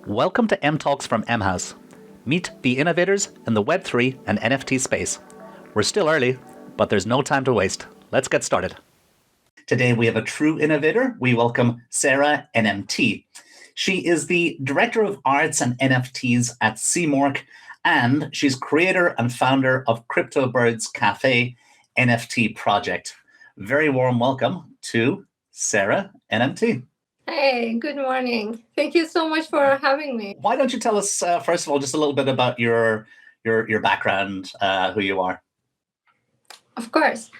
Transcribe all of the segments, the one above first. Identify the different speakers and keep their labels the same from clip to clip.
Speaker 1: Welcome to MTALKS from MHouse. Meet the innovators in the Web3 and NFT space. We're still early, but there's no time to waste. Let's get started. Today we have a true innovator. We welcome Sara NMT. She is the Director of Arts and NFTs at CMORQ, and she's creator and founder of Crypto Birds Cafe NFT Project. Very warm welcome to Sara NMT.
Speaker 2: Hey, good morning. Thank you so much for having me.
Speaker 1: Why don't you tell us, first of all, just a little bit about your background, who you are?
Speaker 2: Of course.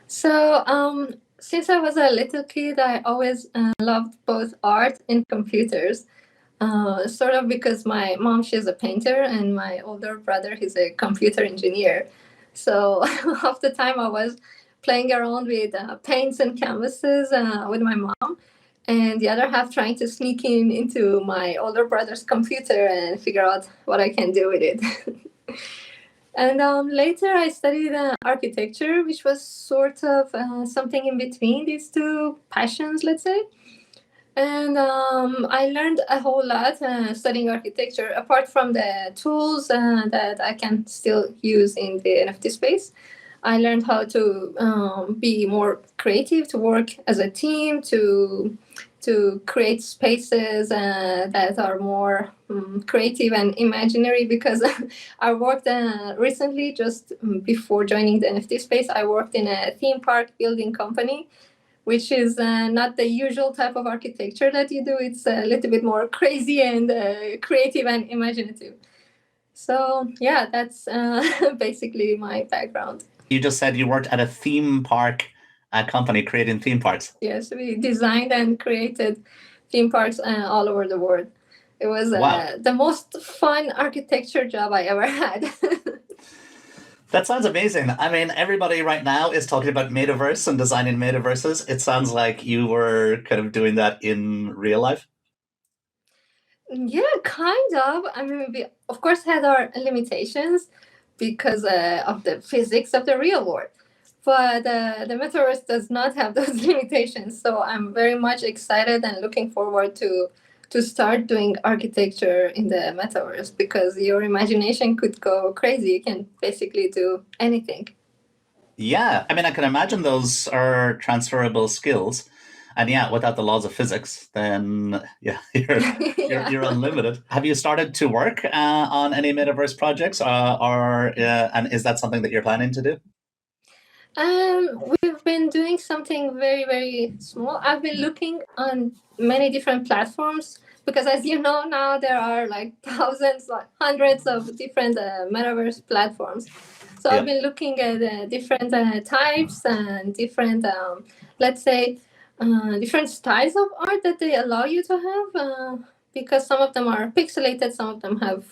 Speaker 2: So, since I was a little kid, I always loved both art and computers. Sort of because my mom, she's a painter, and my older brother, he's a computer engineer. So half the time I was playing around with paints and canvases with my mom, and the other half trying to sneak into my older brother's computer and figure out what I can do with it. And later I studied architecture, which was sort of something in between these two passions, let's say. And I learned a whole lot studying architecture, apart from the tools that I can still use in the NFT space. I learned how to be more creative, to work as a team, to create spaces that are more creative and imaginary, because I worked recently, just before joining the NFT space, I worked in a theme park building company, which is not the usual type of architecture that you do. It's a little bit more crazy and creative and imaginative. So yeah, that's basically my background.
Speaker 1: You just said you worked at a theme park company creating theme parks.
Speaker 2: Yes, we designed and created theme parks all over the world. It was the most fun architecture job I ever had.
Speaker 1: That sounds amazing. I mean, everybody right now is talking about Metaverse and designing Metaverses. It sounds like you were kind of doing that in real life.
Speaker 2: Yeah, kind of. I mean, we of course had our limitations because of the physics of the real world. But the Metaverse does not have those limitations. So I'm very much excited and looking forward to start doing architecture in the Metaverse, because your imagination could go crazy. You can basically do anything.
Speaker 1: Yeah, I mean, I can imagine those are transferable skills. And yeah, without the laws of physics, then yeah, you're unlimited. Have you started to work on any Metaverse projects, and is that something that you're planning to do?
Speaker 2: We've been doing something very, very small. I've been looking on many different platforms, because as you know, now there are like thousands, like hundreds of different Metaverse platforms. So I've been looking at different types and different, let's say, different styles of art that they allow you to have, because some of them are pixelated, some of them have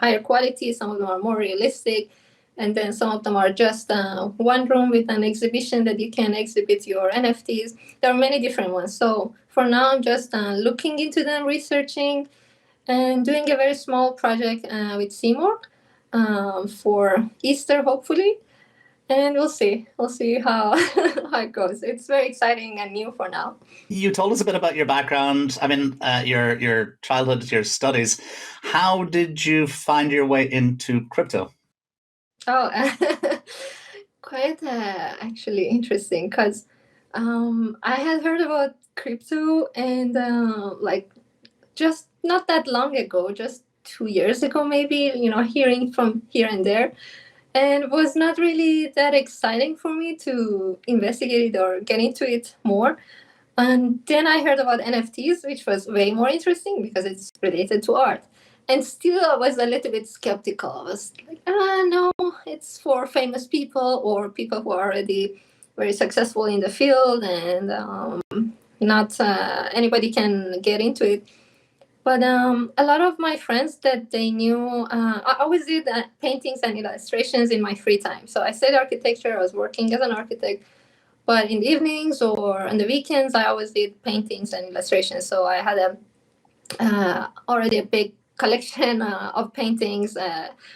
Speaker 2: higher quality, some of them are more realistic, and then some of them are just one room with an exhibition that you can exhibit your NFTs. There are many different ones. So for now, I'm just looking into them, researching, and doing a very small project with CMORQ for Easter, hopefully. And we'll see how how it goes. It's very exciting and new for now.
Speaker 1: You told us a bit about your background. I mean, your childhood, your studies. How did you find your way into crypto?
Speaker 2: Oh, quite actually interesting, because I had heard about crypto and like just not that long ago, just 2 years ago, maybe, hearing from here and there. And it was not really that exciting for me to investigate it or get into it more. And then I heard about NFTs, which was way more interesting because it's related to art. And still, I was a little bit skeptical. I was like, no, it's for famous people or people who are already very successful in the field, and not anybody can get into it. But a lot of my friends that they knew, I always did paintings and illustrations in my free time. So I studied architecture. I was working as an architect. But in the evenings or on the weekends, I always did paintings and illustrations. So I had already a big collection of paintings,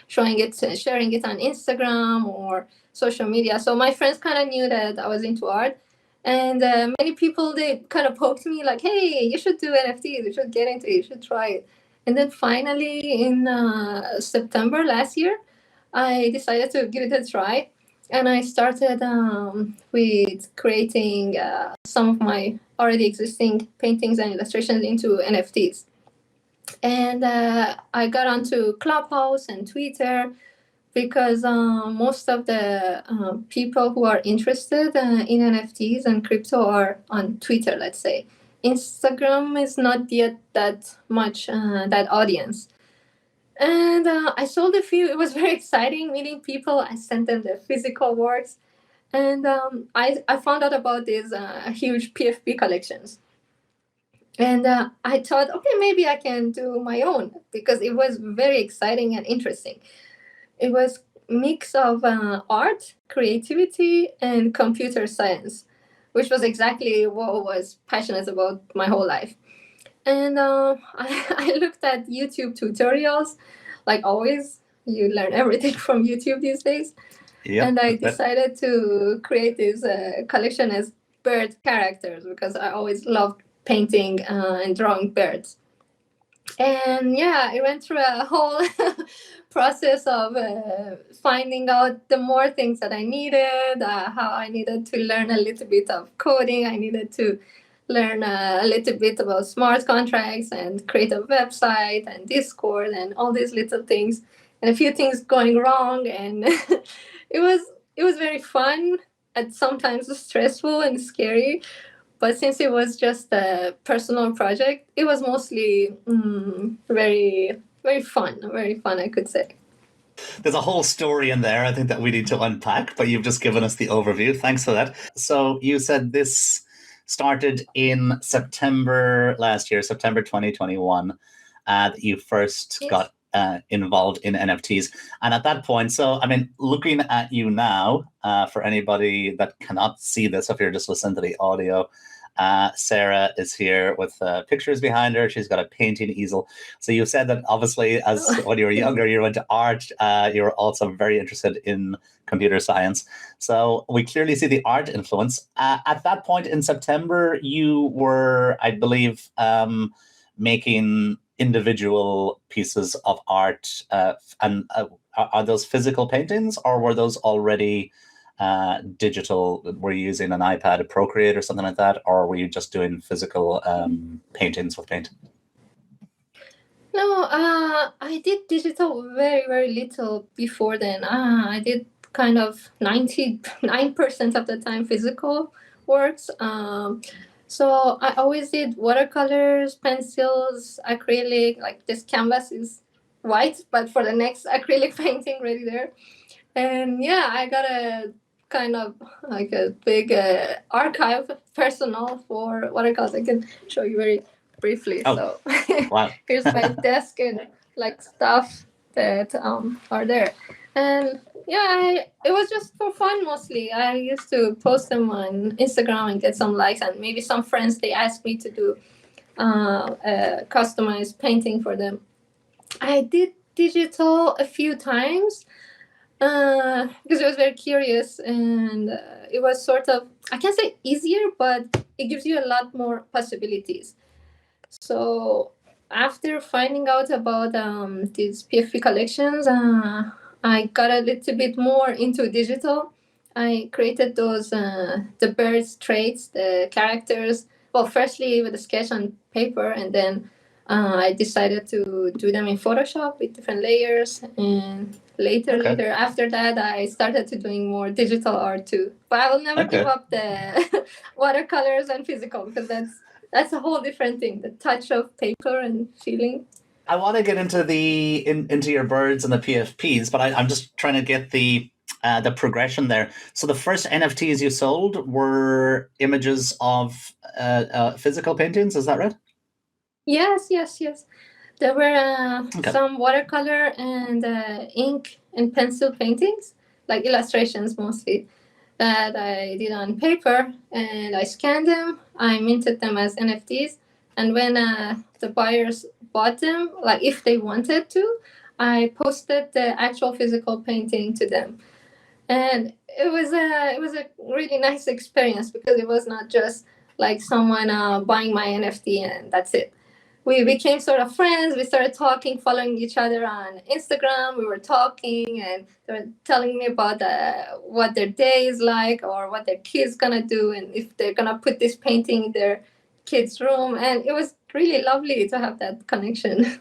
Speaker 2: sharing it on Instagram or social media. So my friends kind of knew that I was into art, and many people, they kind of poked me like, "Hey, you should do NFTs. You should get into it. You should try it." And then finally, in September last year, I decided to give it a try, and I started with creating some of my already existing paintings and illustrations into NFTs. And I got onto Clubhouse and Twitter because most of the people who are interested in NFTs and crypto are on Twitter, let's say. Instagram is not yet that much that audience. And I sold a few. It was very exciting meeting people. I sent them the physical works. And I found out about these huge PFP collections. And I thought, okay, maybe I can do my own, because it was very exciting and interesting. It was a mix of art, creativity, and computer science, which was exactly what I was passionate about my whole life. And I looked at YouTube tutorials, like always. You learn everything from YouTube these days.
Speaker 1: Yep,
Speaker 2: and I decided to create this collection as bird characters, because I always loved painting and drawing birds. And yeah, I went through a whole process of finding out the more things that I needed, how I needed to learn a little bit of coding. I needed to learn a little bit about smart contracts and create a website and Discord and all these little things, and a few things going wrong. And it was very fun, and sometimes stressful and scary. But since it was just a personal project, it was mostly very, very fun, I could say.
Speaker 1: There's a whole story in there, I think, that we need to unpack, but you've just given us the overview. Thanks for that. So you said this started in September last year, September 2021, that you first got involved in NFTs. And at that point, so, I mean, looking at you now, for anybody that cannot see this, if you're just listening to the audio, Sara is here with pictures behind her. She's got a painting easel. So you said that obviously, as when you were younger, you were into art. You were also very interested in computer science. So we clearly see the art influence. At that point in September, you were, I believe, making individual pieces of art. And are those physical paintings, or were those already digital? Were you using an iPad, a Procreate or something like that, or were you just doing physical paintings with paint?
Speaker 2: No, I did digital very, very little before then. I did kind of 99% of the time physical works. So I always did watercolors, pencils, acrylic. Like, this canvas is white, but for the next acrylic painting ready there. And yeah, I got a kind of like a big archive, personal, for watercolors. I can show you very briefly.
Speaker 1: Oh,
Speaker 2: so
Speaker 1: wow.
Speaker 2: Here's my desk and like stuff that are there. And yeah, it was just for fun mostly. I used to post them on Instagram and get some likes, and maybe some friends, they asked me to do a customized painting for them. I did digital a few times because I was very curious, and it was sort of, I can't say easier, but it gives you a lot more possibilities. So after finding out about these PFP collections, I got a little bit more into digital. I created those the birds traits, the characters. Well, firstly with a sketch on paper, and then I decided to do them in Photoshop with different layers. And later after that, I started to doing more digital art too. But I will never give up the watercolors and physical, because that's a whole different thing, the touch of paper and feeling.
Speaker 1: I want to get into into your birds and the PFPs, but I'm just trying to get the progression there. So the first NFTs you sold were images of physical paintings, is that right?
Speaker 2: Yes. There were some watercolor and ink and pencil paintings, like illustrations mostly, that I did on paper, and I scanned them. I minted them as NFTs, And when the buyers bought them, like if they wanted to, I posted the actual physical painting to them. And it was a really nice experience because it was not just like someone buying my NFT and that's it. We became sort of friends. We started talking, following each other on Instagram. We were talking, and they were telling me about what their day is like, or what their kids gonna do, and if they're gonna put this painting in their kids' room. And it was really lovely to have that connection.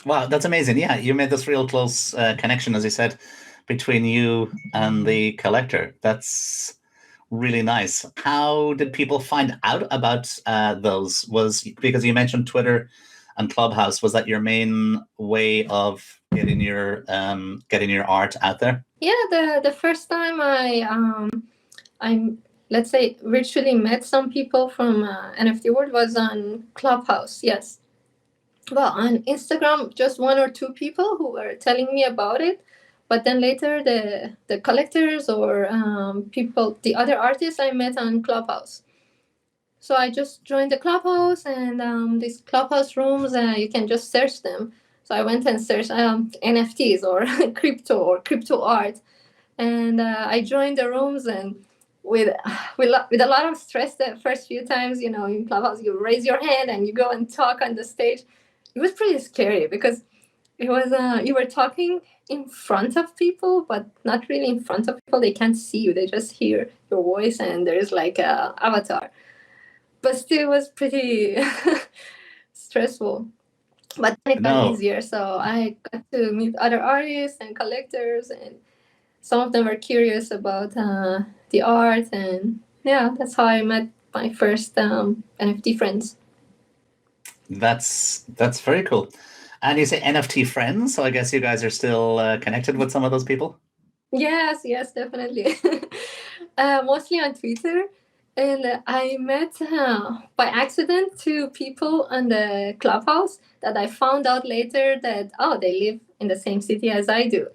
Speaker 1: Wow, that's amazing. Yeah, you made this real close connection, as you said, between you and the collector. That's really nice. How did people find out about those? Was because you mentioned Twitter and Clubhouse. Was that your main way of getting your art out there?
Speaker 2: Yeah, the first time I let's say virtually met some people from NFT world was on Clubhouse. Yes. Well, on Instagram, just one or two people who were telling me about it, but then later the collectors or people, the other artists I met on Clubhouse. So I just joined the Clubhouse, and these Clubhouse rooms, you can just search them. So I went and searched NFTs or crypto art, and I joined the rooms, and with with a lot of stress the first few times, in Clubhouse you raise your hand and you go and talk on the stage. It was pretty scary because it was you were talking in front of people, but not really in front of people. They can't see you; they just hear your voice, and there's like a avatar. But still, it was pretty stressful. But then it got
Speaker 1: No,
Speaker 2: easier, so I got to meet other artists and collectors, and some of them were curious about the art, and yeah, that's how I met my first NFT friends.
Speaker 1: that's very cool. And you say NFT friends, so I guess you guys are still connected with some of those people.
Speaker 2: Yes, definitely. Mostly on Twitter. And I met by accident two people on the Clubhouse that I found out later that, oh, they live in the same city as I do.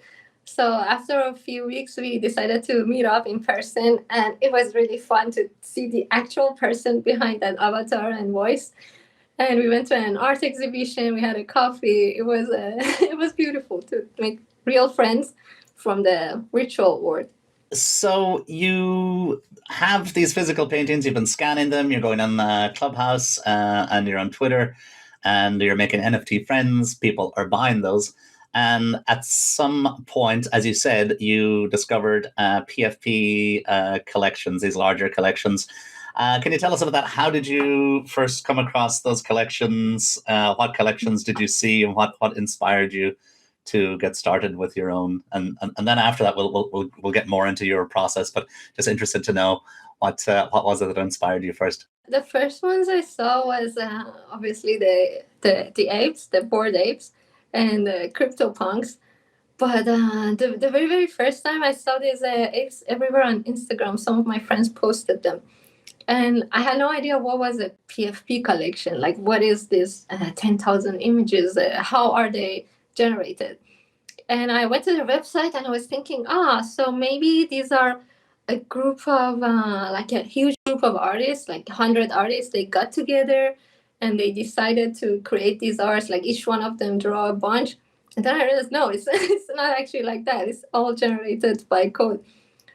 Speaker 2: So after a few weeks, we decided to meet up in person, and it was really fun to see the actual person behind that avatar and voice. And we went to an art exhibition. We had a coffee. It was it was beautiful to make real friends from the virtual world.
Speaker 1: So you have these physical paintings. You've been scanning them. You're going on Clubhouse and you're on Twitter, and you're making NFT friends. People are buying those. And at some point, as you said, you discovered PFP collections, these larger collections. Can you tell us about that? How did you first come across those collections? What collections did you see, and what inspired you to get started with your own? And then after that, we'll get more into your process. But just interested to know what was it that inspired you first?
Speaker 2: The first ones I saw was obviously the apes, the bored apes, and the crypto punks. But the very first time I saw these apes everywhere on Instagram, some of my friends posted them. And I had no idea what was a PFP collection. Like, what is this 10,000 images? How are they generated? And I went to their website and I was thinking, so maybe these are a group of, like a huge group of artists, like 100 artists. They got together and they decided to create these arts, like each one of them draw a bunch. And then I realized, no, it's not actually like that. It's all generated by code,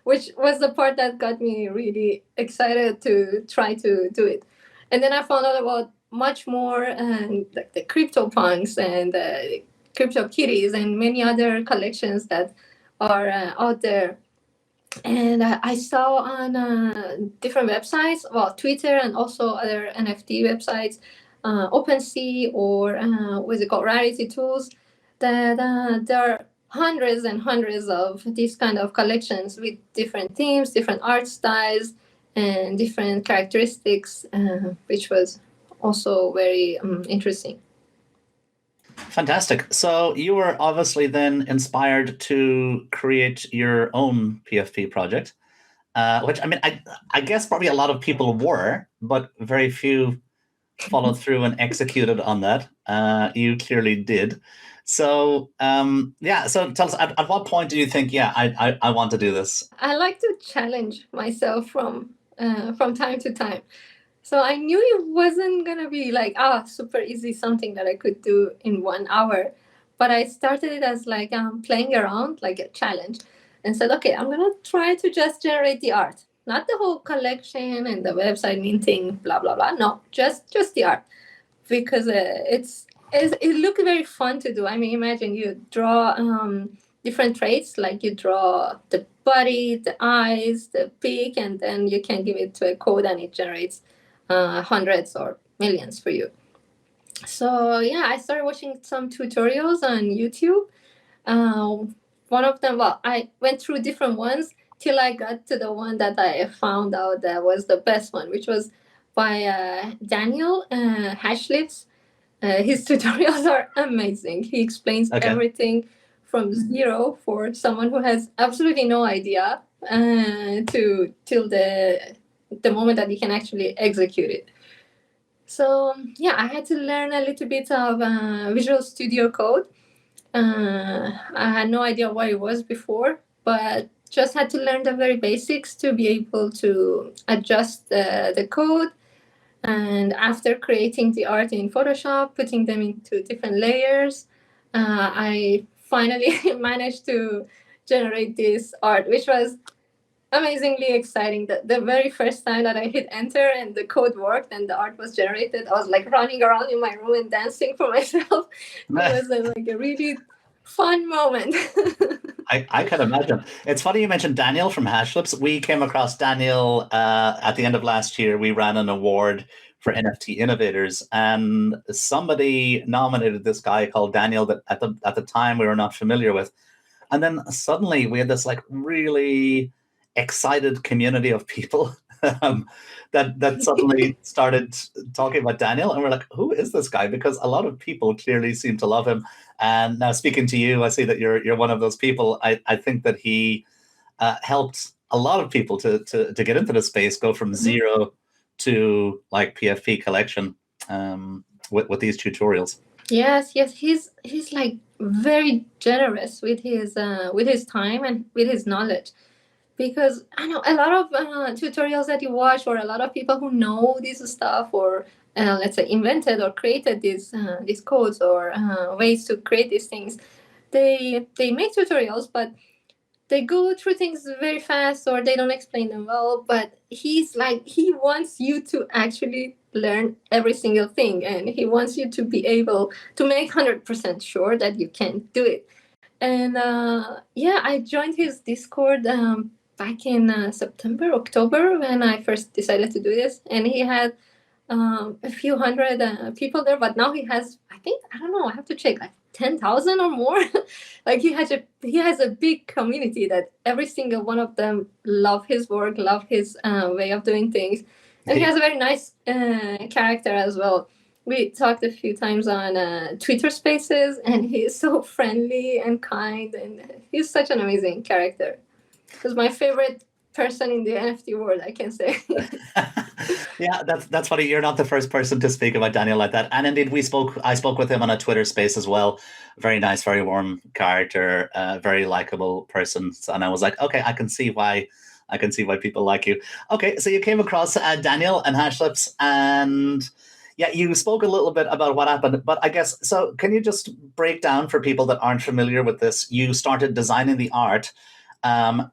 Speaker 2: which was the part that got me really excited to try to do it. And then I found out about much more, and like the crypto punks and the crypto kitties and many other collections that are out there. And I saw on different websites, well, Twitter and also other NFT websites, OpenSea or what's it called, Rarity Tools, that there are hundreds and hundreds of these kind of collections with different themes, different art styles, and different characteristics, which was also very interesting.
Speaker 1: Fantastic. So you were obviously then inspired to create your own PFP project, which I mean, I guess probably a lot of people were, but very few followed through and executed on that. You clearly did. So yeah. So tell us, at what point do you think, yeah, I want to do this?
Speaker 2: I like to challenge myself from time to time. So I knew it wasn't gonna be like super easy, something that I could do in 1 hour. But I started it as like playing around, like a challenge, and said, okay, I'm gonna try to just generate the art, not the whole collection and the website minting, blah blah blah. No, just the art, because it looked very fun to do. I mean, imagine you draw different traits, like you draw the body, the eyes, the beak, and then you can give it to a code and it generates hundreds or millions for you. So yeah, I started watching some tutorials on YouTube. One of them, well, I went through different ones till I got to the one that I found out that was the best one, which was by Daniel Hashlips. His tutorials are amazing. He explains everything from zero for someone who has absolutely no idea to till the moment that you can actually execute it. So yeah, I had to learn a little bit of Visual Studio Code. I had no idea what it was before, but just had to learn the very basics to be able to adjust the code. And after creating the art in Photoshop, putting them into different layers, I finally managed to generate this art, which was amazingly exciting. The very first time that I hit enter and the code worked and the art was generated, I was like running around in my room and dancing for myself. It was like a really fun moment.
Speaker 1: I can imagine. It's funny you mentioned Daniel from Hashlips. We came across Daniel at the end of last year. We ran an award for NFT innovators, and somebody nominated this guy called Daniel that at the time we were not familiar with. And then suddenly we had this like really excited community of people that suddenly started talking about Daniel, and we're like, who is this guy? Because a lot of people clearly seem to love him. And now speaking to you, I see that you're one of those people. I think that he helped a lot of people to get into the space, go from zero to like PFP collection with these tutorials.
Speaker 2: Yes, he's like very generous with his time and with his knowledge, because I know a lot of tutorials that you watch, or a lot of people who know this stuff, or let's say invented or created these codes or ways to create these things. They make tutorials, but they go through things very fast, or they don't explain them well. But he's like, he wants you to actually learn every single thing, and he wants you to be able to make 100% sure that you can do it. And yeah, I joined his Discord back in September, October, when I first decided to do this. And he had a few hundred people there, but now he has, I think, I don't know, I have to check, like 10,000 or more. Like he has a big community that every single one of them love his work, love his way of doing things. And he has a very nice character as well. We talked a few times on Twitter Spaces, and he's so friendly and kind, and he's such an amazing character. He's my favorite person in the NFT world, I can say.
Speaker 1: Yeah, that's funny. You're not the first person to speak about Daniel like that. And indeed, I spoke with him on a Twitter space as well. Very nice, very warm character, very likable person. And I was like, okay, I can see why people like you. Okay, so you came across Daniel and Hashlips, and yeah, you spoke a little bit about what happened. But I guess, so can you just break down for people that aren't familiar with this? You started designing the art.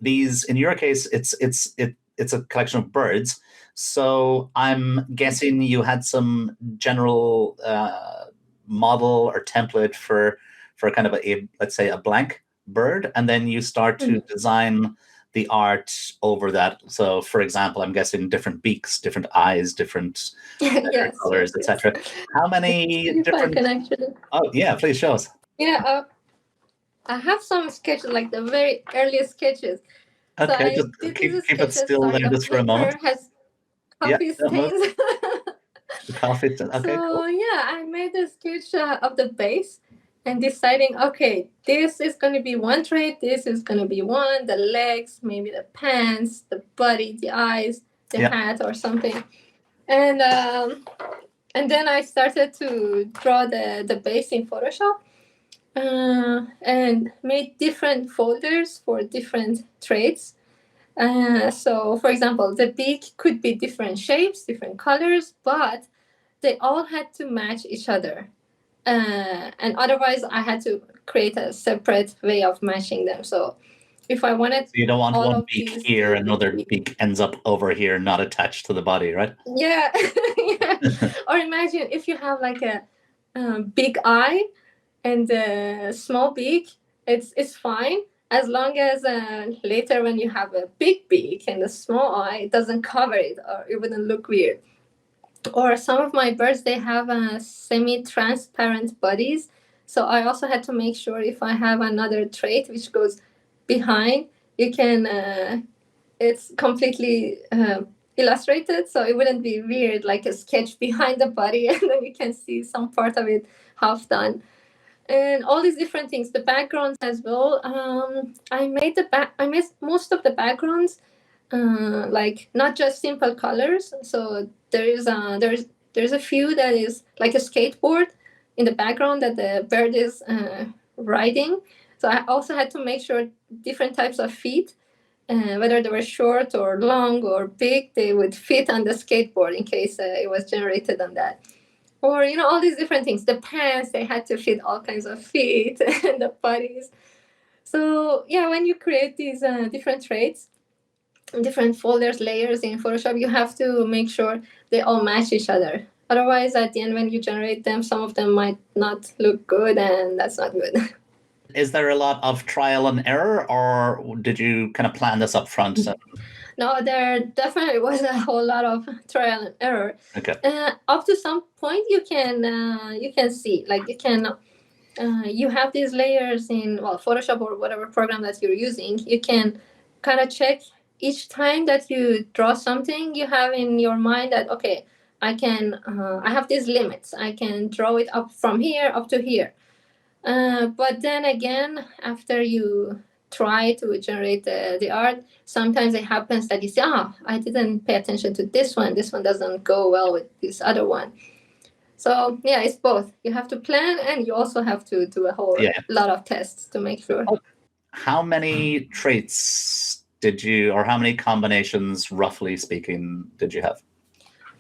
Speaker 1: These, in your case, it's a collection of birds. So I'm guessing you had some general model or template for kind of let's say a blank bird, and then you start to design the art over that. So, for example, I'm guessing different beaks, different eyes, different colors, etc. How many different? Oh yeah, please show us.
Speaker 2: Yeah, I have some sketches, like the very earliest sketches.
Speaker 1: Okay,
Speaker 2: so
Speaker 1: just keep it still there just for a moment.
Speaker 2: Has coffee stains.
Speaker 1: The coffee stains. Okay,
Speaker 2: so
Speaker 1: cool.
Speaker 2: Yeah, I made a sketch of the base, and deciding, okay, this is going to be one trait, this is going to be one, the legs, maybe the pants, the body, the eyes, the hat or something. And then I started to draw the base in Photoshop, and made different folders for different traits. So, for example, the beak could be different shapes, different colors, but they all had to match each other. And otherwise, I had to create a separate way of matching them. So, if I wanted
Speaker 1: So you don't want
Speaker 2: all
Speaker 1: one
Speaker 2: of
Speaker 1: beak
Speaker 2: these
Speaker 1: here,
Speaker 2: to
Speaker 1: another
Speaker 2: be,
Speaker 1: beak ends up over here, not attached to the body, right?
Speaker 2: yeah, yeah. Or imagine if you have like a big eye and a small beak, it's fine as long as later when you have a big beak and a small eye, it doesn't cover it or it wouldn't look weird. Or some of my birds, they have semi-transparent bodies, so I also had to make sure if I have another trait which goes behind, you can it's completely illustrated, so it wouldn't be weird like a sketch behind the body and then you can see some part of it half done. And all these different things, the backgrounds as well. I made most of the backgrounds like not just simple colors. So there's a few that is like a skateboard in the background that the bird is riding. So I also had to make sure different types of feet, whether they were short or long or big, they would fit on the skateboard in case it was generated on that. Or all these different things. The pants, they had to fit all kinds of feet and the bodies. So yeah, when you create these different traits, different folders, layers in Photoshop, you have to make sure they all match each other. Otherwise, at the end, when you generate them, some of them might not look good, and that's not good.
Speaker 1: Is there a lot of trial and error, or did you kind of plan this up front?
Speaker 2: No, there definitely was a whole lot of trial and error.
Speaker 1: Okay.
Speaker 2: Up to some point, you can see, like you have these layers in Photoshop or whatever program that you're using. You can kind of check each time that you draw something, you have in your mind that okay, I have these limits. I can draw it up from here up to here. But then again, after you try to generate the art, sometimes it happens that you say, I didn't pay attention to this one. This one doesn't go well with this other one. So yeah, it's both. You have to plan and you also have to do a whole lot of tests to make sure.
Speaker 1: How many traits did you, or how many combinations, roughly speaking, did you have?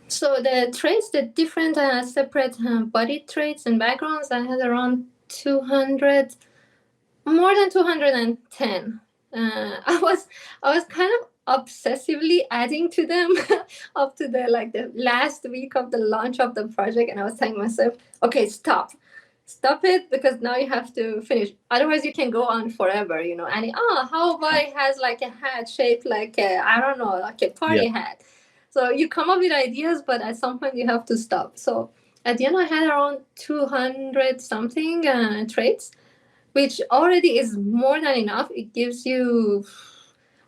Speaker 2: So the traits, the different separate body traits and backgrounds, I had around 200, more than 210. I was kind of obsessively adding to them up to the last week of the launch of the project, and I was telling myself, okay, stop it, because now you have to finish, otherwise you can go on forever, and how about it has like a hat shaped like I don't know, like a party hat. So you come up with ideas, but at some point you have to stop. So at the end I had around 200 something traits, which already is more than enough. It gives you,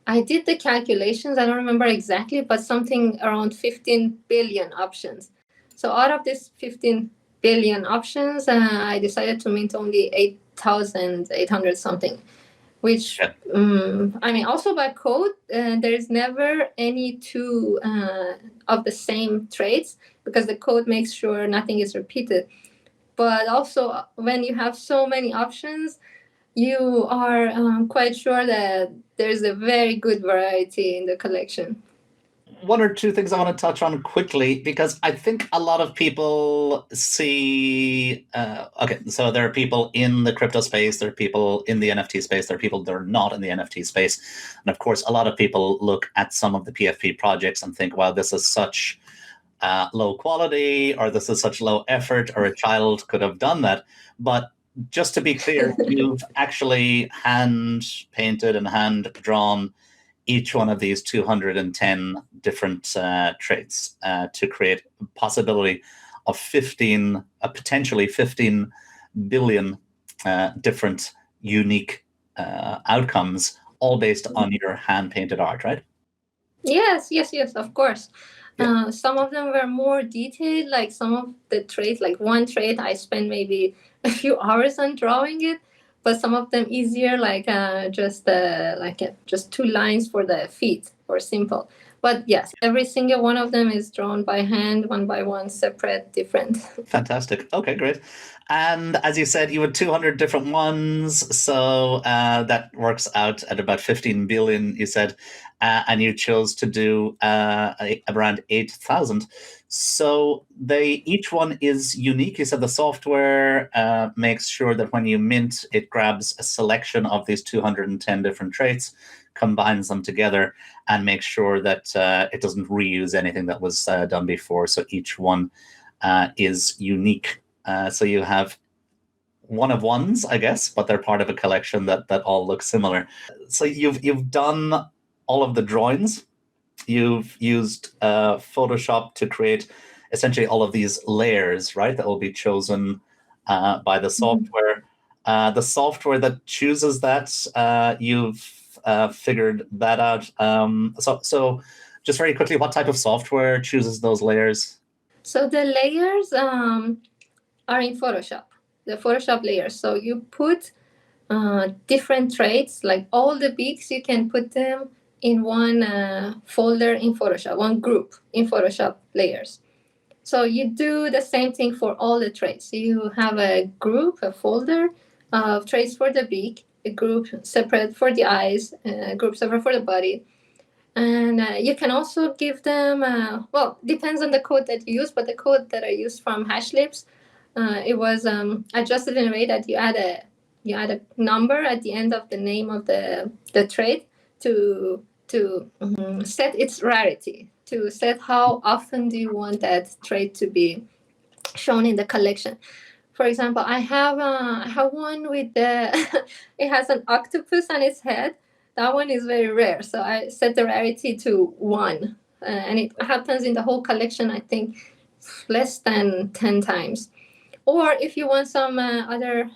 Speaker 2: I did the calculations, I don't remember exactly, but something around 15 billion options. So out of this 15 billion options, I decided to mint only 8,800 something, which, I mean, also by code, there is never any two of the same traits, because the code makes sure nothing is repeated. But also, when you have so many options, you are quite sure that there's a very good variety in the collection.
Speaker 1: One or two things I want to touch on quickly, because I think a lot of people see, okay, so there are people in the crypto space, there are people in the NFT space, there are people that are not in the NFT space. And of course, a lot of people look at some of the PFP projects and think, wow, this is such low quality, or this is such low effort, or a child could have done that. But just to be clear, you've actually hand painted and hand drawn each one of these 210 different traits to create a possibility of potentially 15 billion different unique outcomes, all based on your hand-painted art, right?
Speaker 2: Yes, of course. Some of them were more detailed, like some of the traits, like one trait I spent maybe a few hours on drawing it, but some of them easier, like just 2 lines for the feet, or simple. But yes, every single one of them is drawn by hand, one by one, separate, different.
Speaker 1: Fantastic. Okay, great. And as you said, you had 200 different ones. So that works out at about 15 billion, you said. And you chose to do around 8,000. So each one is unique. You said the software makes sure that when you mint, it grabs a selection of these 210 different traits, combines them together, and makes sure that it doesn't reuse anything that was done before. So each one is unique. So you have one of ones, I guess, but they're part of a collection that all look similar. So you've done all of the drawings. You've used Photoshop to create essentially all of these layers, right? That will be chosen by the software. The software that chooses that, you've figured that out. So just very quickly, what type of software chooses those layers?
Speaker 2: So the layers are in Photoshop, the Photoshop layers. So you put different traits, like all the peaks, you can put them in one folder in Photoshop, one group in Photoshop layers. So you do the same thing for all the traits. You have a group, a folder of traits for the beak, a group separate for the eyes, a group separate for the body. And you can also give them, well, depends on the code that you use, but the code that I used from Hashlips, it was adjusted in a way that you add a number at the end of the name of the trait to set its rarity, to set how often do you want that trait to be shown in the collection. For example, I have one with the it has an octopus on its head. That one is very rare, so I set the rarity to 1, and it happens in the whole collection, I think, less than 10 times. Or if you want some other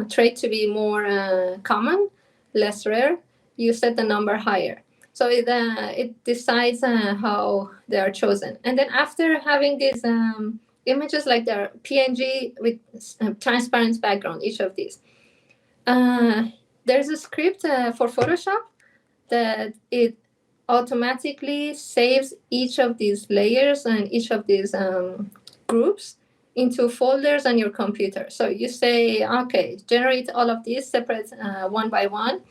Speaker 2: trait to be more common, less rare, you set the number higher. So it decides how they are chosen. And then after having these images, like they're PNG with transparent background, each of these, there's a script for Photoshop that it automatically saves each of these layers and each of these groups into folders on your computer. So you say, okay, generate all of these separate one by one,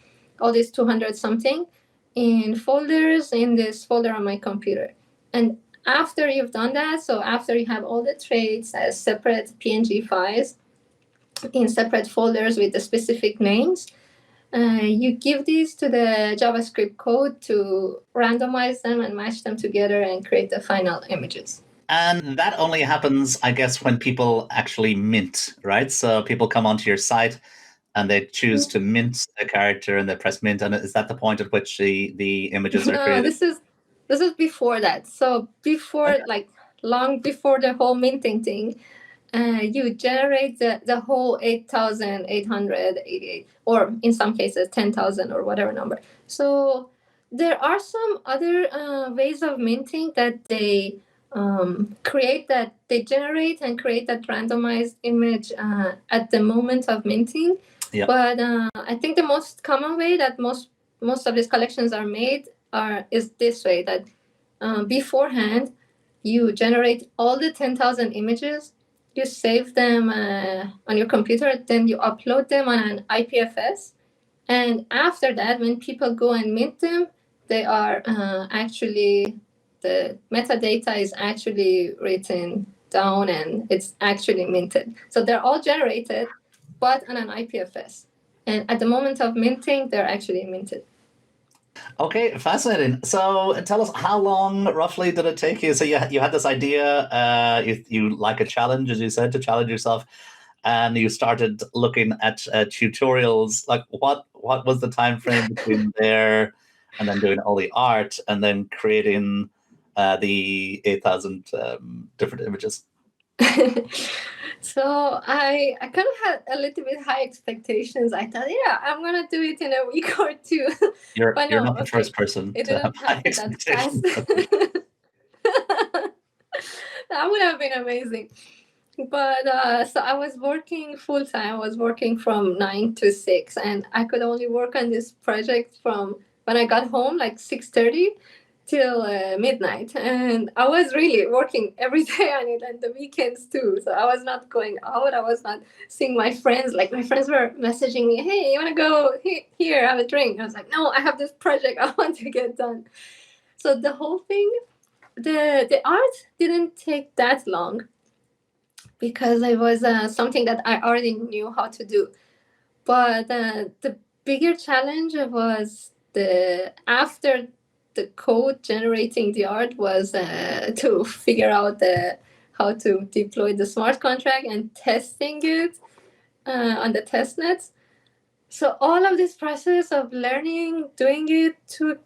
Speaker 2: all these 200 something in folders in this folder on my computer. And after you've done that, so after you have all the traits as separate PNG files in separate folders with the specific names, you give these to the JavaScript code to randomize them and match them together and create the final images.
Speaker 1: And that only happens, I guess, when people actually mint, right? So people come onto your site and they choose to mint a character and they press mint. And is that the point at which the images are created?
Speaker 2: This is before that. So before, like long before the whole minting thing, you generate the whole 8,888, or in some cases 10,000 or whatever number. So there are some other ways of minting that they they generate and create that randomized image at the moment of minting.
Speaker 1: Yeah.
Speaker 2: But I think the most common way that most of these collections are made is this way, that beforehand you generate all the 10,000 images, you save them on your computer, then you upload them on an IPFS, and after that, when people go and mint them, they are actually, the metadata is actually written down and it's actually minted. So they're all generated, but on an IPFS. And at the moment of minting, they're actually minted.
Speaker 1: Okay, fascinating. So tell us, how long roughly did it take you? So you had this idea, you like a challenge, as you said, to challenge yourself, and you started looking at tutorials. Like what was the time frame between there and then doing all the art and then creating the 8,000 different images?
Speaker 2: So I kind of had a little bit high expectations. I thought, yeah, I'm gonna do it in a week or two.
Speaker 1: You're not the first person
Speaker 2: it
Speaker 1: to
Speaker 2: didn't
Speaker 1: have high
Speaker 2: happen that
Speaker 1: expectations.
Speaker 2: fast. That would have been amazing. But so I was working full time. I was working from 9 to 6, and I could only work on this project from when I got home, like 6:30, till midnight, and I was really working every day on it and the weekends too. So I was not going out. I was not seeing my friends. Like my friends were messaging me, "Hey, you want to go here have a drink?" I was like, "No, I have this project I want to get done." So the whole thing, the art didn't take that long because it was something that I already knew how to do. But the bigger challenge was the after the code generating the art was to figure out how to deploy the smart contract and testing it on the test nets. So all of this process of learning, doing it took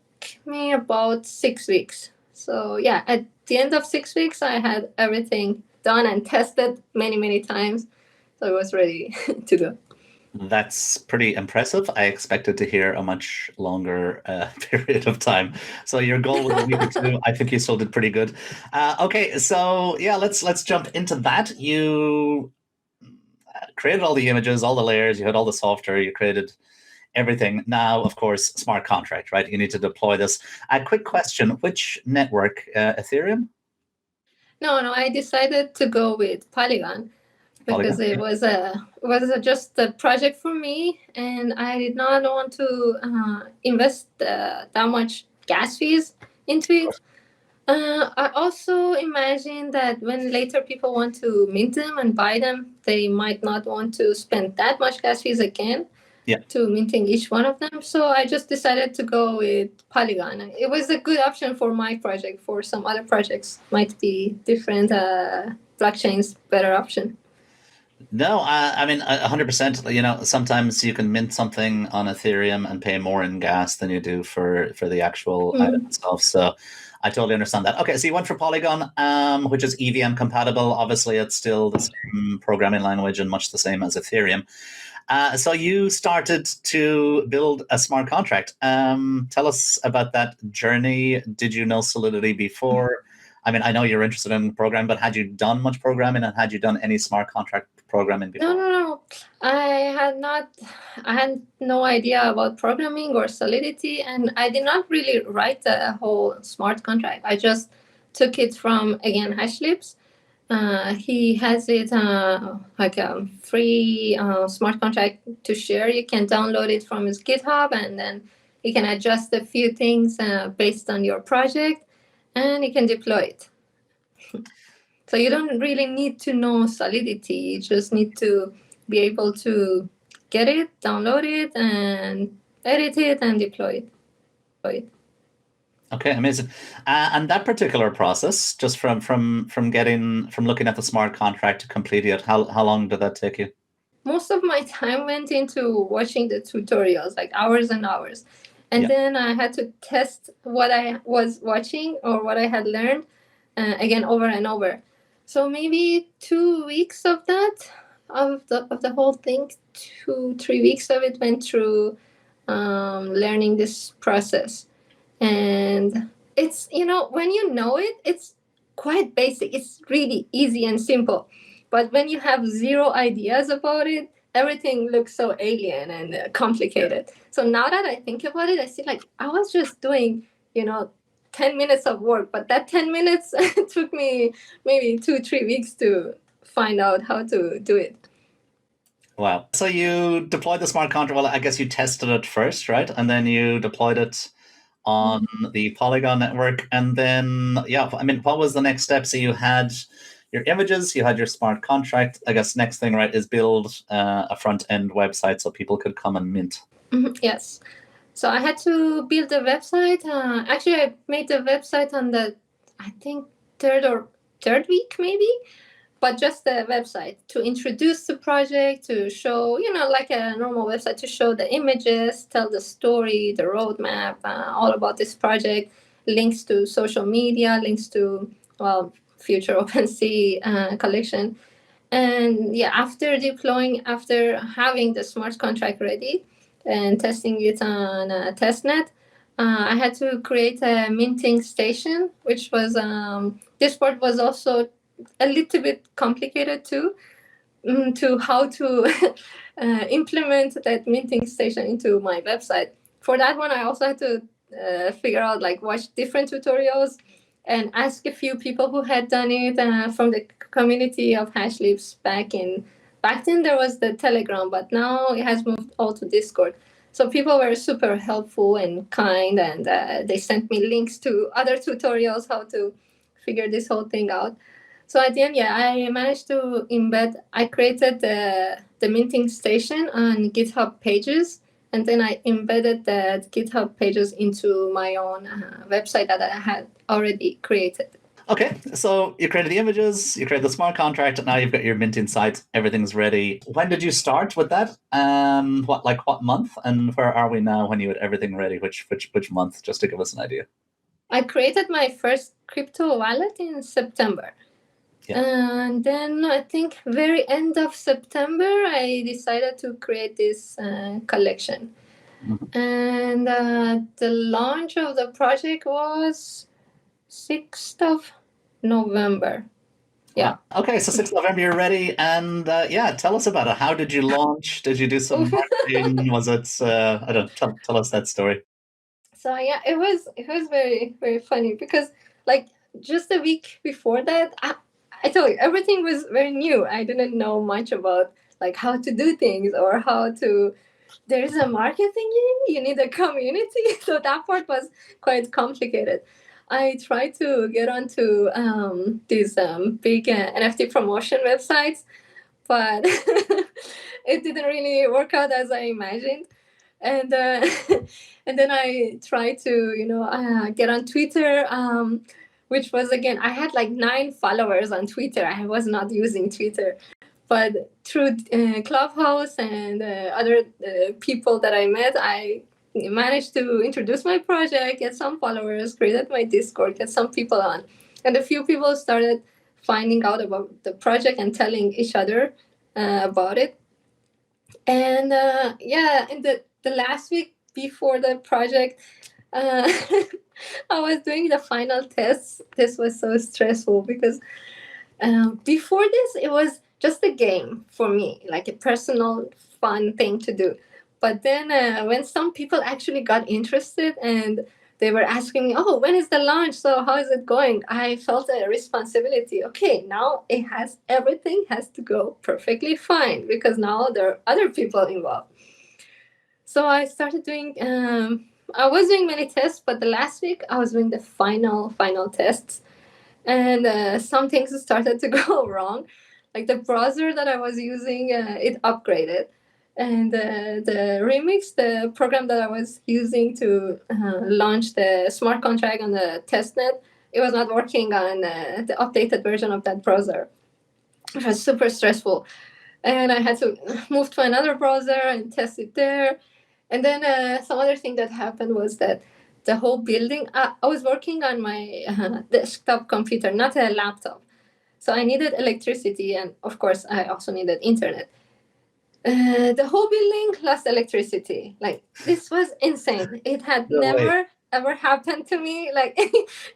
Speaker 2: me about 6 weeks. So yeah, at the end of 6 weeks, I had everything done and tested many, many times. So I was ready to go.
Speaker 1: That's pretty impressive. I expected to hear a much longer period of time. So your goal was a week or two. I think you still did pretty good. Okay, so yeah, let's jump into that. You created all the images, all the layers. You had all the software. You created everything. Now, of course, smart contract, right? You need to deploy this. A quick question: which network? Ethereum?
Speaker 2: No, I decided to go with Polygon because
Speaker 1: Polygon?
Speaker 2: just a project for me, and I did not want to invest that much gas fees into it. I also imagine that when later people want to mint them and buy them, they might not want to spend that much gas fees again to minting each one of them. So I just decided to go with Polygon. It was a good option for my project. For some other projects, might be different blockchains better option.
Speaker 1: No, I mean 100%. You know, sometimes you can mint something on Ethereum and pay more in gas than you do for the actual item itself. So I totally understand that. Okay, so you went for Polygon, which is EVM compatible. Obviously, it's still the same programming language and much the same as Ethereum. So you started to build a smart contract. Tell us about that journey. Did you know Solidity before? I mean, I know you're interested in programming, but had you done much programming and had you done any smart contract programming before?
Speaker 2: No. I had no idea about programming or Solidity, and I did not really write a whole smart contract. I just took it from, again, Hashlips. He has it like a free smart contract to share. You can download it from his GitHub, and then you can adjust a few things based on your project, and you can deploy it. So you don't really need to know Solidity. You just need to be able to get it, download it, and edit it and deploy it.
Speaker 1: Okay, amazing. And that particular process, just from looking at the smart contract to complete it, how long did that take you?
Speaker 2: Most of my time went into watching the tutorials, like hours and hours. And then I had to test what I was watching or what I had learned again over and over. So maybe 2 weeks of that, of the whole thing, 2-3 weeks of it went through learning this process. And it's, when you know it, it's quite basic. It's really easy and simple. But when you have zero ideas about it, everything looks so alien and complicated. So now that I think about it, I see like I was just doing, 10 minutes of work, but that 10 minutes took me maybe 2-3 weeks to find out how to do it.
Speaker 1: Wow. So you deployed the smart contract. Well, I guess you tested it first, right? And then you deployed it on the Polygon network. And then, I mean, what was the next step? So you had your images, you had your smart contract. I guess next thing, right, is build a front end website so people could come and mint.
Speaker 2: Yes. So I had to build a website. Actually, I made the website on the, I think, third week maybe, but just the website to introduce the project, to show, like a normal website, to show the images, tell the story, the roadmap, all about this project, links to social media, links to, future OpenSea collection. And after having the smart contract ready, and testing it on a testnet, I had to create a minting station, which was this part was also a little bit complicated too, to how to implement that minting station into my website. For that one, I also had to figure out, like watch different tutorials and ask a few people who had done it from the community of Hashlips back then there was the Telegram, but now it has moved all to Discord. So people were super helpful and kind, and they sent me links to other tutorials how to figure this whole thing out. So at the end, yeah, I managed to embed. I created the minting station on GitHub pages, and then I embedded the GitHub pages into my own website that I had already created.
Speaker 1: Okay, so you created the images, you created the smart contract, and now you've got your minting site. Everything's ready. When did you start with that? What month? And where are we now? When you had everything ready? Which month? Just to give us an idea.
Speaker 2: I created my first crypto wallet in September. Yeah. And then I think very end of September, I decided to create this collection. Mm-hmm. And the launch of the project was 6th of November. Yeah.
Speaker 1: Okay, so 6th of November, you're ready. And tell us about it. How did you launch? Did you do some marketing? Was it, tell us that story.
Speaker 2: So yeah, it was very, very funny because like just a week before that, I told you, everything was very new. I didn't know much about like how to do things or how to, there's a marketing, you need a community. So that part was quite complicated. I tried to get onto these big NFT promotion websites, but it didn't really work out as I imagined. And and then I tried to get on Twitter, which was, again, I had like 9 followers on Twitter. I was not using Twitter, but through Clubhouse and other people that I met, I managed to introduce my project, get some followers, created my Discord, get some people on, and a few people started finding out about the project and telling each other about it. And in the last week before the project, I was doing the final tests. This was so stressful because before this, it was just a game for me, like a personal fun thing to do. But then when some people actually got interested and they were asking me, oh, when is the launch? So how is it going? I felt a responsibility. Okay, now everything has to go perfectly fine because now there are other people involved. So I started doing, I was doing many tests, but the last week I was doing the final tests. And some things started to go wrong. Like the browser that I was using, it upgraded. And the Remix, the program that I was using to launch the smart contract on the testnet, it was not working on the updated version of that browser. It was super stressful. And I had to move to another browser and test it there. And then some other thing that happened was that the whole building, I was working on my desktop computer, not a laptop. So I needed electricity. And of course, I also needed internet. The whole building lost electricity. Like, this was insane. It had never ever happened to me, like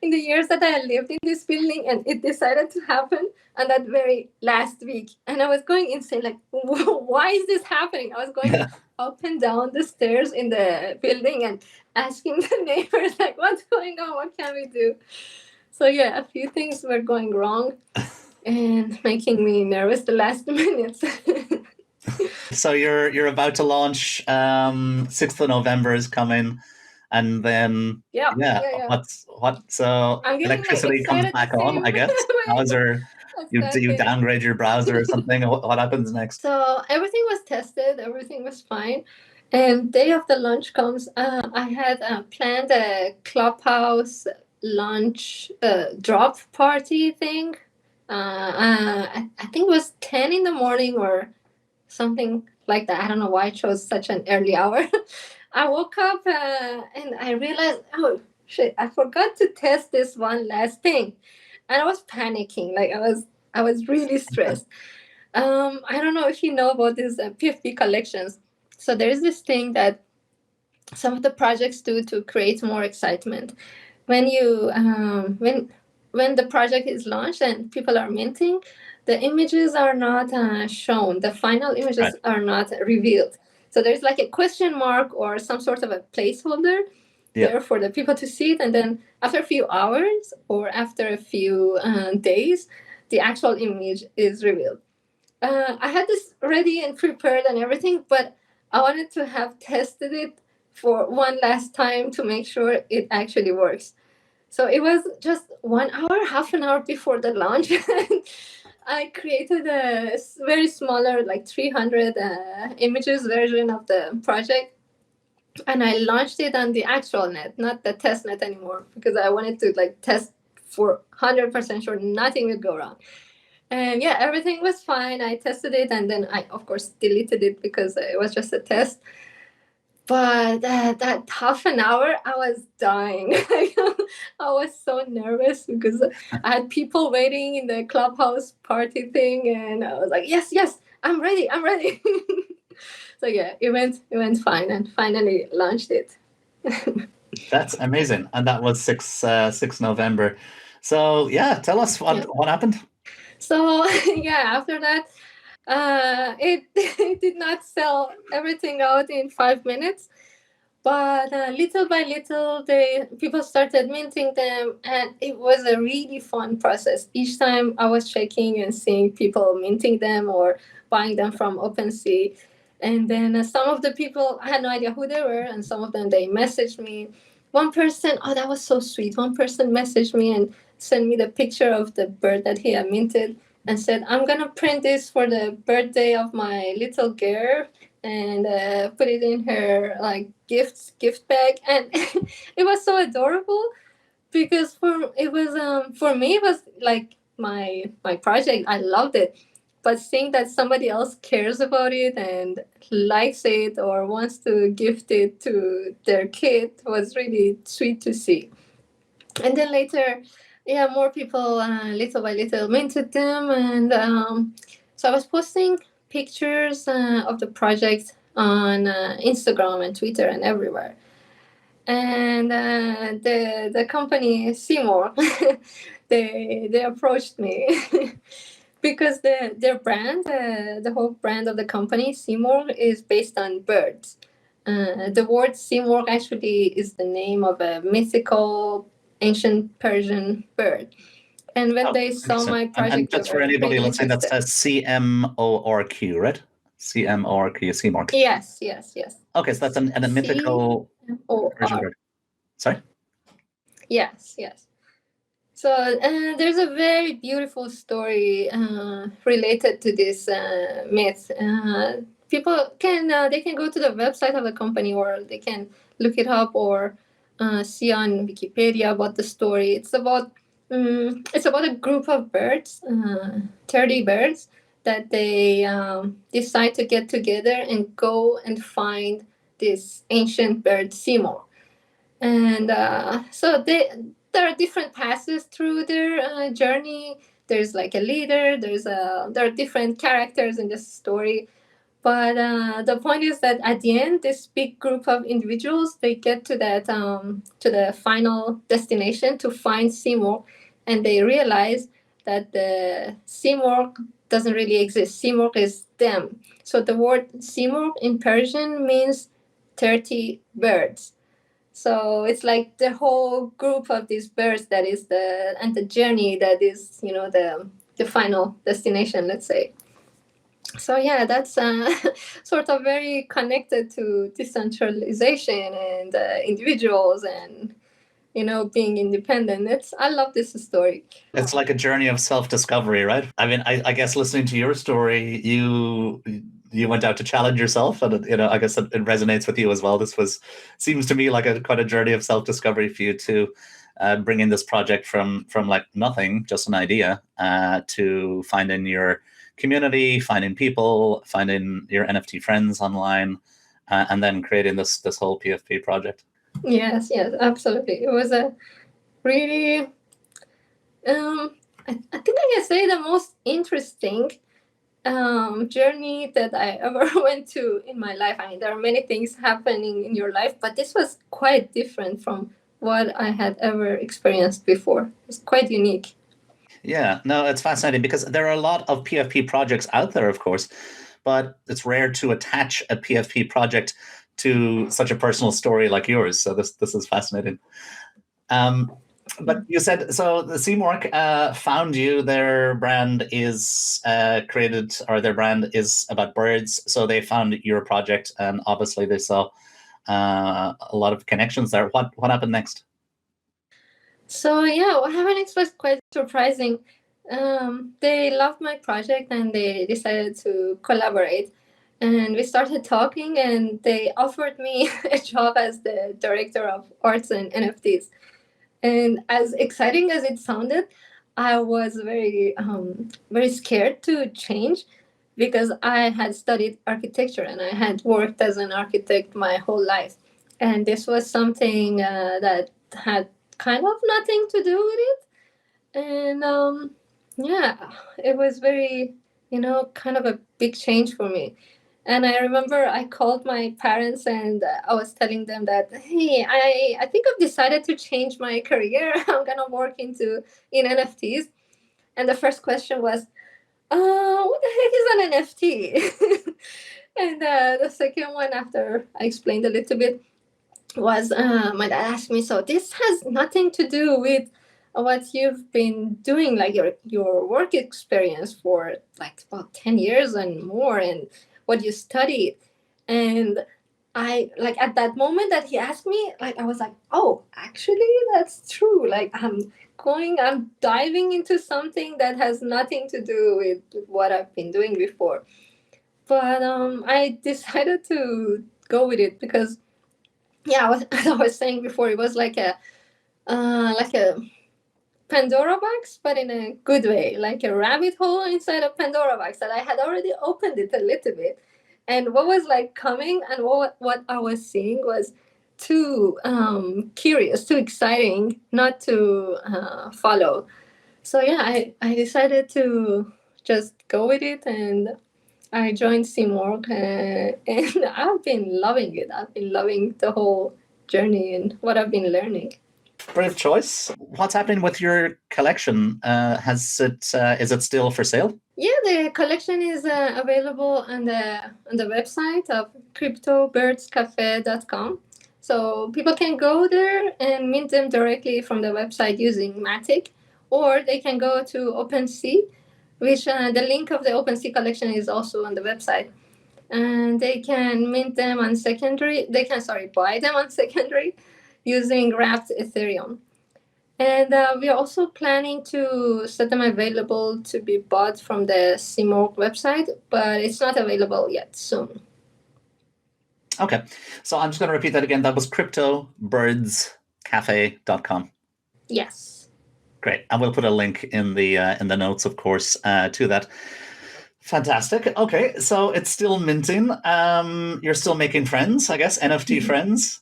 Speaker 2: in the years that I lived in this building, and it decided to happen on that very last week. And I was going insane, like, why is this happening? I was going up and down the stairs in the building and asking the neighbors, like, what's going on? What can we do? So yeah, a few things were going wrong and making me nervous the last minutes.
Speaker 1: So you're about to launch. 6th of November is coming, and then so electricity comes back on, I guess. You downgrade your browser or something. What happens next?
Speaker 2: So everything was tested. Everything was fine. And day of the launch comes. I had planned a Clubhouse launch drop party thing. I think it was 10 in the morning or something like that. I don't know why I chose such an early hour. I woke up and I realized, oh shit, I forgot to test this one last thing, and I was panicking. Like, I was really stressed. I don't know if you know about these PFP collections. So there's this thing that some of the projects do to create more excitement. When you when the project is launched and people are minting, the images are not shown. The final images are not revealed. So there's like a question mark or some sort of a placeholder. there for the people to see it. And then after a few hours or after a few days, the actual image is revealed. I had this ready and prepared and everything, but I wanted to have tested it for one last time to make sure it actually works. So it was just 1 hour, half an hour before the launch. I created a very smaller, like 300 images version of the project. And I launched it on the actual net, not the test net anymore, because I wanted to like test for 100% sure nothing would go wrong. And yeah, everything was fine. I tested it and then I, of course, deleted it because it was just a test. But that half an hour, I was dying. I was so nervous because I had people waiting in the clubhouse party thing, and I was like, yes, I'm ready. So yeah, it went fine, and finally launched it.
Speaker 1: That's amazing, and that was 6 November. So yeah, tell us what happened.
Speaker 2: So yeah, after that, it did not sell everything out in 5 minutes, but little by little, people started minting them, and it was a really fun process. Each time I was checking and seeing people minting them or buying them from OpenSea, and then some of the people, I had no idea who they were, and some of them, they messaged me. One person, oh, that was so sweet. One person messaged me and sent me the picture of the bird that he had minted and said, I'm going to print this for the birthday of my little girl and put it in her like gift bag. And it was so adorable because for me, it was like my project. I loved it. But seeing that somebody else cares about it and likes it or wants to gift it to their kid was really sweet to see. And then later, yeah, more people little by little minted them, and so I was posting pictures of the project on Instagram and Twitter and everywhere. And the company CMORQ, they approached me because their brand, the whole brand of the company CMORQ, is based on birds. The word CMORQ actually is the name of a mythical ancient Persian bird. And when they saw my project,
Speaker 1: and just for anybody listening, that's a CMORQ, right? CMORQ.
Speaker 2: Yes.
Speaker 1: Okay, so that's a mythical Persian bird. Sorry?
Speaker 2: Yes. So there's a very beautiful story related to this myth. People can they can go to the website of the company, or they can look it up, or see on Wikipedia about the story. It's about a group of birds, 30 birds, that they decide to get together and go and find this ancient bird CMORQ. And so there are different passes through their journey. There's like a leader. There are different characters in this story. But the point is that at the end, this big group of individuals, they get to that to the final destination to find CMORQ, and they realize that the CMORQ doesn't really exist. CMORQ is them. So the word CMORQ in Persian means 30 birds. So it's like the whole group of these birds that is the journey that is, the final destination, let's say. So yeah, that's sort of very connected to decentralization and individuals and being independent. I love this story.
Speaker 1: It's like a journey of self-discovery, right? I mean, I guess listening to your story, you went out to challenge yourself, and I guess it resonates with you as well. Seems to me like quite a journey of self-discovery for you to bring in this project from like nothing, just an idea, to finding your community, finding people, finding your NFT friends online, and then creating this whole PFP project.
Speaker 2: Yes, absolutely. It was a really, I think I can say the most interesting journey that I ever went to in my life. I mean, there are many things happening in your life, but this was quite different from what I had ever experienced before. It's quite unique.
Speaker 1: Yeah, no, it's fascinating because there are a lot of PFP projects out there, of course, but it's rare to attach a PFP project to such a personal story like yours. So this is fascinating. But you said, so the CMORQ found you. Their brand is created, or their brand is about birds. So they found your project, and obviously they saw a lot of connections there. What happened next?
Speaker 2: So yeah, what happened next was quite surprising. They loved my project and they decided to collaborate. And we started talking, and they offered me a job as the director of Arts and NFTs. And as exciting as it sounded, I was very scared to change because I had studied architecture and I had worked as an architect my whole life. And this was something that had kind of nothing to do with it. And yeah, it was very, kind of a big change for me. And I remember I called my parents and I was telling them that, hey, I think I've decided to change my career. I'm going to work in NFTs. And the first question was, what the heck is an NFT? And the second one, after I explained a little bit, was my dad asked me, so this has nothing to do with what you've been doing, like your work experience for like about 10 years and more, and what you studied. And I, like, at that moment that he asked me, like, I was like, oh, actually that's true. Like, I'm diving into something that has nothing to do with what I've been doing before. But I decided to go with it because, yeah, as I was saying before, it was like a Pandora box, but in a good way, like a rabbit hole inside a Pandora box that I had already opened it a little bit. And what was like coming and what I was seeing was too curious, too exciting not to follow. So yeah, I decided to just go with it, and I joined CMORQ, and I've been loving it. I've been loving the whole journey and what I've been learning.
Speaker 1: Brave choice. What's happening with your collection? Is it still for sale?
Speaker 2: Yeah, the collection is available on the website of cryptobirdscafe.com. So people can go there and mint them directly from the website using Matic, or they can go to OpenSea, which the link of the OpenSea collection is also on the website. And they can mint them on secondary. Buy them on secondary using wrapped Ethereum. And we are also planning to set them available to be bought from the CMORQ website, but it's not available yet. Soon.
Speaker 1: Okay, so I'm just going to repeat that again. That was cryptobirdscafe.com.
Speaker 2: Yes.
Speaker 1: Great, and we'll put a link in the notes, of course, to that. Fantastic. Okay, so it's still minting. You're still making friends, I guess, NFT friends.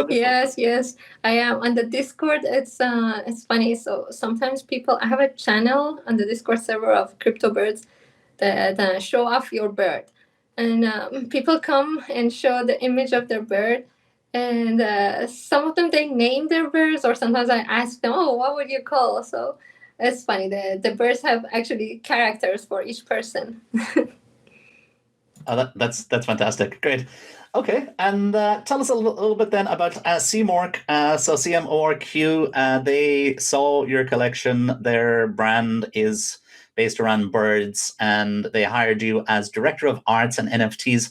Speaker 2: Yes, I am on the Discord. It's funny. So sometimes I have a channel on the Discord server of crypto birds that show off your bird, and people come and show the image of their bird, and some of them, they name their birds, or sometimes I ask them, oh, what would you call? So it's funny. The birds have actually characters for each person.
Speaker 1: Oh, that's fantastic. Great. Okay, and tell us a little bit then about CMORQ. So CMORQ, they saw your collection. Their brand is based around birds, and they hired you as Director of Arts and NFTs.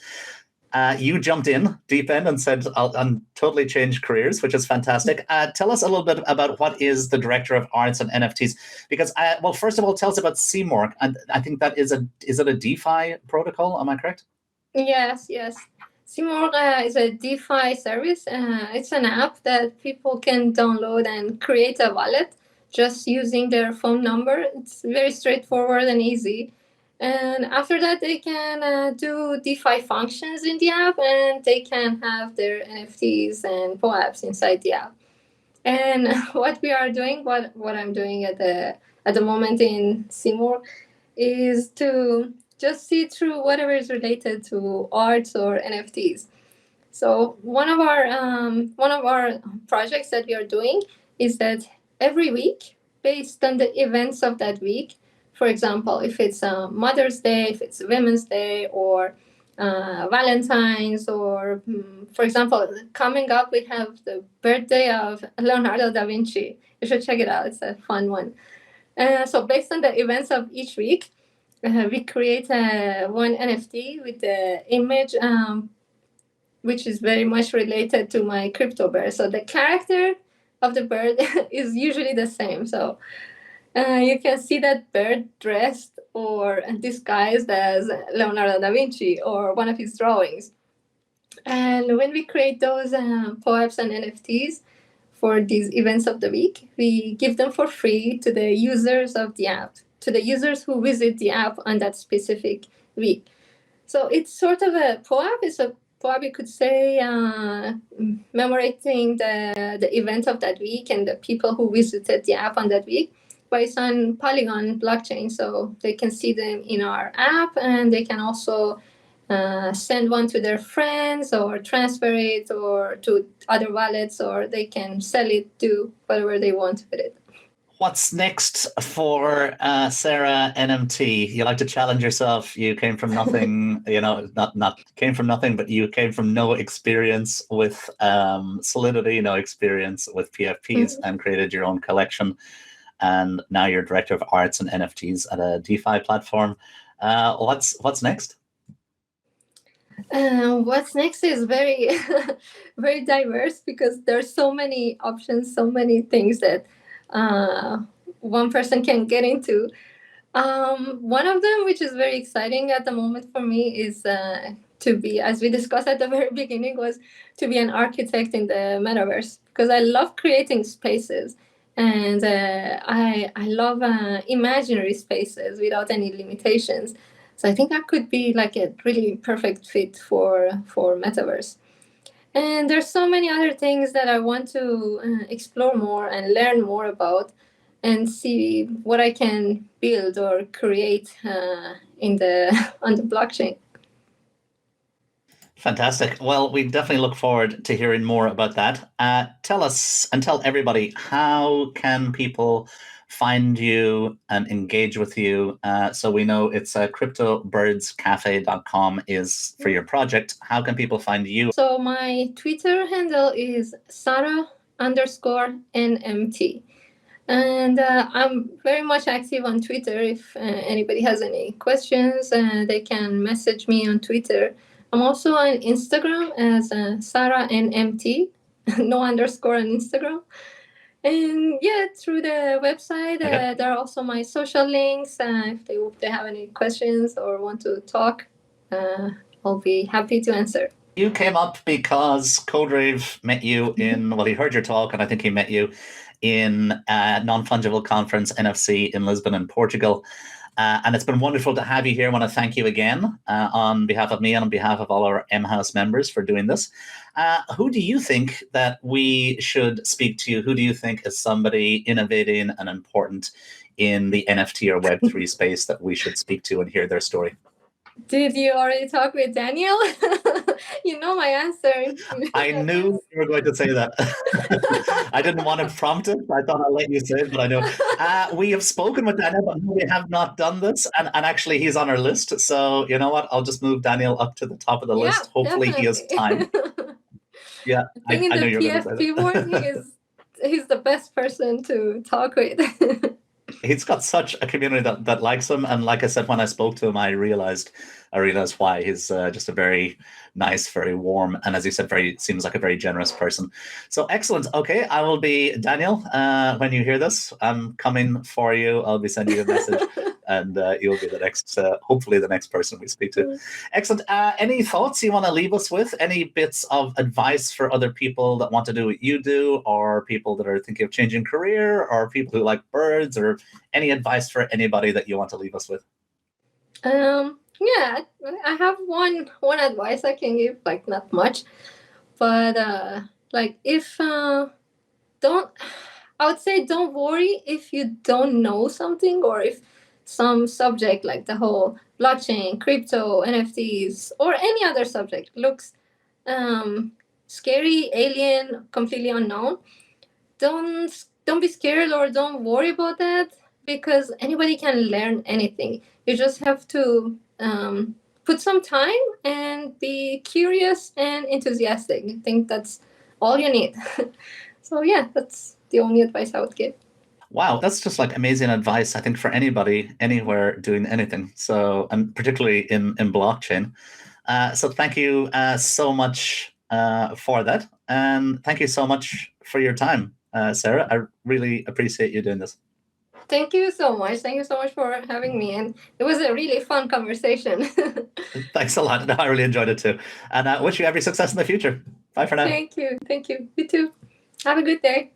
Speaker 1: You jumped in deep end and said, I'll totally change careers, which is fantastic. Tell us a little bit about what is the Director of Arts and NFTs, because, well, first of all, tell us about CMORQ. And I think that is it a DeFi protocol? Am I correct?
Speaker 2: Yes. CMORQ is a DeFi service. It's an app that people can download and create a wallet just using their phone number. It's very straightforward and easy. And after that, they can do DeFi functions in the app, and they can have their NFTs and POAPs inside the app. And what we are doing, what I'm doing at the moment in CMORQ, is to just see through whatever is related to arts or NFTs. So one of our projects that we are doing is that every week, based on the events of that week, for example, if it's Mother's Day, if it's Women's Day, or Valentine's, or for example, coming up, we have the birthday of Leonardo da Vinci. You should check it out. It's a fun one. So based on the events of each week, we create one NFT with the image, which is very much related to my crypto bird. So the character of the bird is usually the same. So you can see that bird dressed or disguised as Leonardo da Vinci or one of his drawings. And when we create those POAPs and NFTs for these events of the week, we give them for free to the users of the app, to the users who visit the app on that specific week. So it's sort of a POAP. It's a POAP, you could say, commemorating the event of that week and the people who visited the app on that week. But it's on Polygon blockchain, so they can see them in our app, and they can also send one to their friends or transfer it or to other wallets, or they can sell it, do whatever they want with it.
Speaker 1: What's next for Sara NMT? You like to challenge yourself. You came from nothing, not came from nothing, but you came from no experience with Solidity, no experience with PFPs, and created your own collection. And now you're director of Arts and NFTs at a DeFi platform. What's next?
Speaker 2: What's next is very, very diverse, because there's so many options, so many things that one person can get into. One of them, which is very exciting at the moment for me, is to be, as we discussed at the very beginning, was to be an architect in the metaverse, because I love creating spaces, and I love imaginary spaces without any limitations. So I think that could be like a really perfect fit for Metaverse. And there's so many other things that I want to explore more and learn more about, and see what I can build or create in the on the blockchain.
Speaker 1: Fantastic. Well, we definitely look forward to hearing more about that. Tell us and tell everybody, how can people find you and engage with you? So we know it's cryptobirdscafe.com is for your project. How can people find you?
Speaker 2: So my Twitter handle is Sara _NMT. And I'm very much active on Twitter. If anybody has any questions, they can message me on Twitter. I'm also on Instagram as Sara NMT, no underscore on Instagram. And yeah, through the website, there are also my social links. If they have any questions or want to talk, I'll be happy to answer.
Speaker 1: You came up because Codrave met you in, well, he heard your talk, and I think he met you in Non-Fungible Conference, NFC, in Lisbon in Portugal. And it's been wonderful to have you here. I want to thank you again on behalf of me and on behalf of all our M-House members for doing this. Who do you think that we should speak to? Who do you think is somebody innovating and important in the NFT or Web3 space that we should speak to and hear their story?
Speaker 2: Did you already talk with Daniel? You know my answer.
Speaker 1: I knew you were going to say that. I didn't want to prompt it. I thought I'll let you say it, but I know. We have spoken with Daniel, but we have not done this. And actually, he's on our list. So you know what? I'll just move Daniel up to the top of the list. Hopefully
Speaker 2: definitely.
Speaker 1: He has time. Yeah,
Speaker 2: I think
Speaker 1: I know
Speaker 2: in
Speaker 1: you're
Speaker 2: the
Speaker 1: going to say
Speaker 2: PFP
Speaker 1: that.
Speaker 2: world, he's the best person to talk with.
Speaker 1: He's got such a community that likes him, and like I said, when I spoke to him, I realized why. He's just a very nice, very warm, and as you said, seems like a very generous person. So excellent. Okay, I will be Daniel. When you hear this, I'm coming for you. I'll be sending you a message, and you'll be the next, hopefully, the next person we speak to. Excellent. Any thoughts you want to leave us with? Any bits of advice for other people that want to do what you do, or people that are thinking of changing career, or people who like birds, or any advice for anybody that you want to leave us with?
Speaker 2: Yeah, I have one advice I can give, like not much, but like if I would say don't worry if you don't know something, or if some subject like the whole blockchain, crypto, NFTs, or any other subject looks scary, alien, completely unknown. Don't be scared, or don't worry about that, because anybody can learn anything. You just have to put some time and be curious and enthusiastic. I think that's all you need. So yeah, that's the only advice I would give.
Speaker 1: Wow, that's just like amazing advice, I think, for anybody, anywhere doing anything. So, and particularly in blockchain. So thank you so much for that. And thank you so much for your time, Sarah. I really appreciate you doing this.
Speaker 2: Thank you so much. Thank you so much for having me. And it was a really fun conversation.
Speaker 1: Thanks a lot. No, I really enjoyed it too. And I wish you every success in the future. Bye for now.
Speaker 2: Thank you. Thank you. You too. Have a good day.